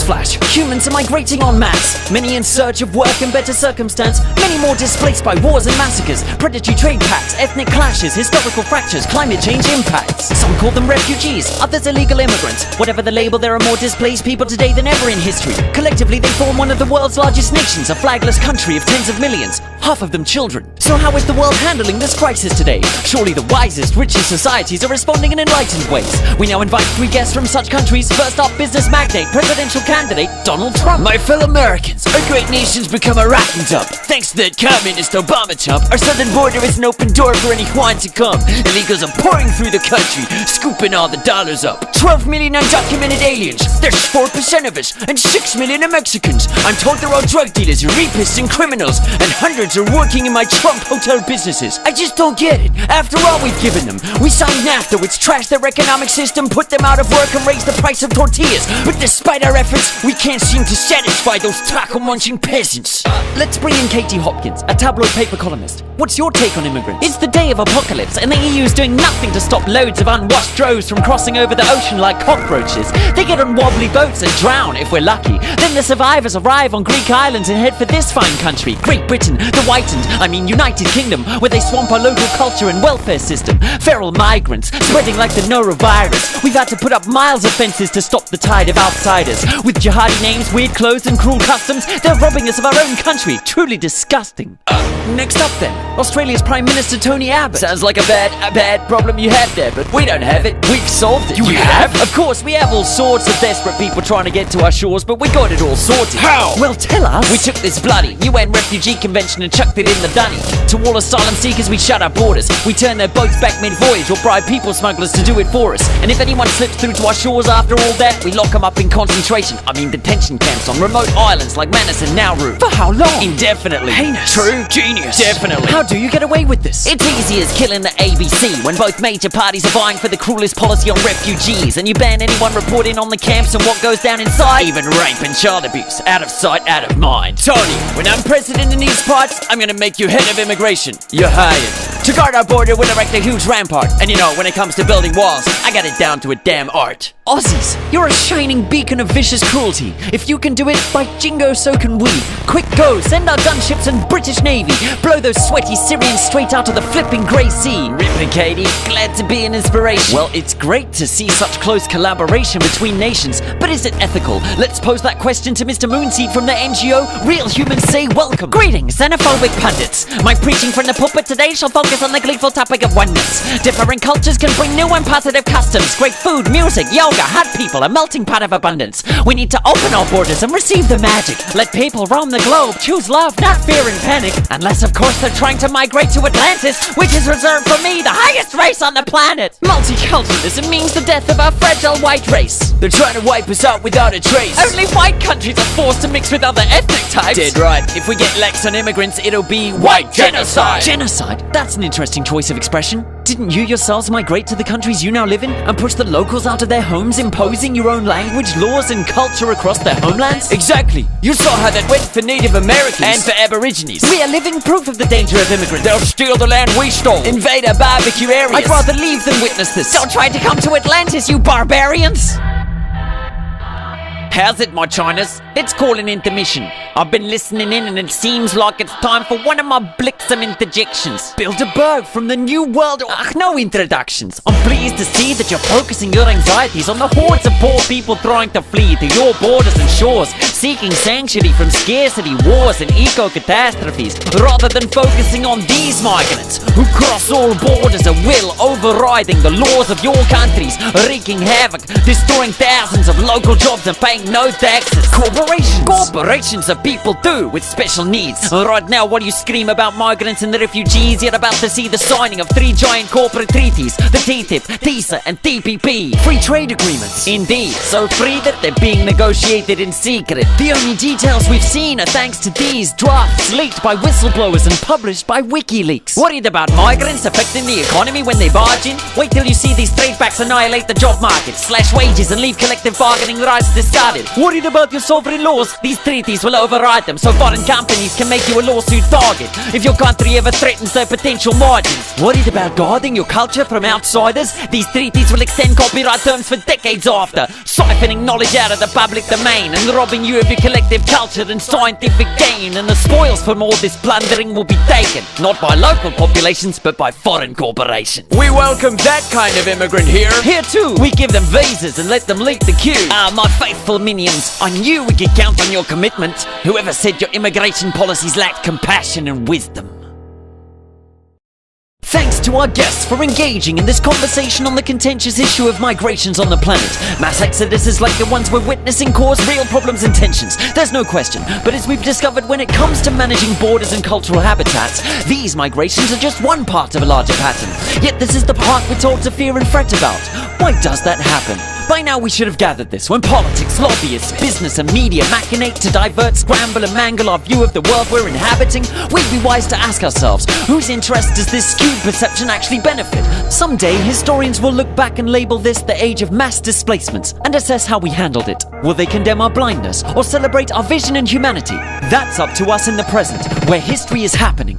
Newsflash, humans are migrating en masse. Many in search of work and better circumstance. Many more displaced by wars and massacres, predatory trade pacts, ethnic clashes, historical fractures, climate change impacts. Some call them refugees, others illegal immigrants. Whatever the label, there are more displaced people today than ever in history. Collectively, they form one of the world's largest nations, a flagless country of tens of millions, half of them children. So how is the world handling this crisis today? Surely the wisest, richest societies are responding in enlightened ways. We now invite 3 guests from such countries. First up, business magnate, presidential candidate, Donald Trump. My fellow Americans, our great nation's become a racking dump. Thanks to that communist Obama chump, our southern border is an open door for any Juan to come. Illegals are pouring through the country, scooping all the dollars up. 12 million undocumented aliens, there's 4% of us, and 6 million are Mexicans. I'm told they're all drug dealers, rapists, and criminals, and hundreds are working in my Trump hotel businesses. I just don't get it. After all we've given them, we signed NAFTA, which trashed their economic system, put them out of work, and raised the price of tortillas. But despite our efforts, we can't seem to satisfy those taco-munching peasants. Let's bring in Katie Hopkins, a tabloid paper columnist. What's your take on immigrants? It's the day of apocalypse, and the EU's doing nothing to stop loads of unwashed droves from crossing over the ocean like cockroaches. They get on wobbly boats and drown, if we're lucky. Then the survivors arrive on Greek islands and head for this fine country, Great Britain, the United Kingdom, where they swamp our local culture and welfare system. Feral migrants, spreading like the norovirus. We've had to put up miles of fences to stop the tide of outsiders. With jihadi names, weird clothes and cruel customs, they're robbing us of our own country. Truly disgusting. Next up then, Australia's Prime Minister Tony Abbott. Sounds like a bad problem you have there, but we don't have it. We've solved it. You have? Of course, we have all sorts of desperate people trying to get to our shores, but we got it all sorted. How? Well, tell us. We took this bloody UN refugee convention and chucked it in the dunny. To all asylum seekers, we shut our borders. We turn their boats back mid-voyage or bribe people smugglers to do it for us. And if anyone slips through to our shores after all that, we lock them up in detention camps on remote islands like Manus and Nauru. For how long? Indefinitely. Heinous. True. Genius. Definitely. How do you get away with this? It's easy as killing the ABC when both major parties are vying for the cruelest policy on refugees, and you ban anyone reporting on the camps and what goes down inside. Even rape and child abuse. Out of sight, out of mind. Tony, when I'm president in these parts, I'm gonna make you head of immigration. You're hired. To guard our border, we'll erect a huge rampart. And you know, when it comes to building walls, I got it down to a damn art. Aussies, you're a shining beacon of vicious cruelty. If you can do it, by jingo, so can we. Quick go, send our gunships and British Navy. Blow those sweaty Syrians straight out of the flipping grey sea. Ripping, Katie. Glad to be an inspiration. Well, it's great to see such close collaboration between nations, but is it ethical? Let's pose that question to Mr. Moonseed from the NGO Real Humans Say Welcome. Greetings, xenophobic pundits. My preaching from the pulpit today shall focus on the gleeful topic of oneness. Different cultures can bring new and positive customs, great food, music, yoga, hot people, a melting pot of abundance. We need to open our borders and receive the magic. Let people roam the globe, choose love, not fear and panic. Unless, of course, they're trying to migrate to Atlantis, which is reserved for me, the highest race on the planet. Multiculturalism means the death of our fragile white race. They're trying to wipe us out without a trace. Only white countries are forced to mix with other ethnic types. Dead right. If we get lax on immigrants, it'll be white genocide. Genocide? That's an interesting choice of expression. Didn't you yourselves migrate to the countries you now live in and push the locals out of their homes, imposing your own language, laws and culture across their homelands? Exactly. You saw how that went for Native Americans and for Aborigines. We are living proof of the danger of immigrants. They'll steal the land we stole, invade our barbecue areas. I'd rather leave than witness this. Don't try to come to Atlantis, you barbarians! How's it, my Chinas? It's calling intermission. I've been listening in and it seems like it's time for one of my blicksome interjections. Bilderberg from the New World. No introductions. I'm pleased to see that you're focusing your anxieties on the hordes of poor people trying to flee to your borders and shores, seeking sanctuary from scarcity, wars and eco-catastrophes, rather than focusing on these migrants who cross all borders at will, overriding the laws of your countries, wreaking havoc, destroying thousands of local jobs and paying no taxes. Corporations are people too with special needs. Right now, while you scream about migrants and the refugees, you're about to see the signing of 3 giant corporate treaties: the TTIP, TISA and TPP. Free trade agreements. Indeed, so free that they're being negotiated in secret. The only details we've seen are thanks to these drafts leaked by whistleblowers and published by WikiLeaks. Worried about migrants affecting the economy when they barge in? Wait till you see these trade pacts annihilate the job market, slash wages and leave collective bargaining rights discarded. Worried about your sovereign laws, these treaties will override them, so foreign companies can make you a lawsuit target if your country ever threatens their potential margins. Worried about guarding your culture from outsiders? These treaties will extend copyright terms for decades after, siphoning knowledge out of the public domain and robbing you of your collective culture and scientific gain. And the spoils from all this plundering will be taken, not by local populations, but by foreign corporations. We welcome that kind of immigrant here. Here too, we give them visas and let them lead the queue. My faithful minions, I knew we could count on your commitment. Whoever said your immigration policies lacked compassion and wisdom. Thanks to our guests for engaging in this conversation on the contentious issue of migrations on the planet. Mass exoduses like the ones we're witnessing cause real problems and tensions, there's no question. But as we've discovered, when it comes to managing borders and cultural habitats, these migrations are just one part of a larger pattern. Yet this is the part we're told to fear and fret about. Why does that happen? By now we should have gathered this. When politics, lobbyists, business and media machinate to divert, scramble and mangle our view of the world we're inhabiting, we'd be wise to ask ourselves, whose interest does this skewed perception actually benefit? Someday historians will look back and label this the age of mass displacements and assess how we handled it. Will they condemn our blindness or celebrate our vision and humanity? That's up to us in the present, where history is happening.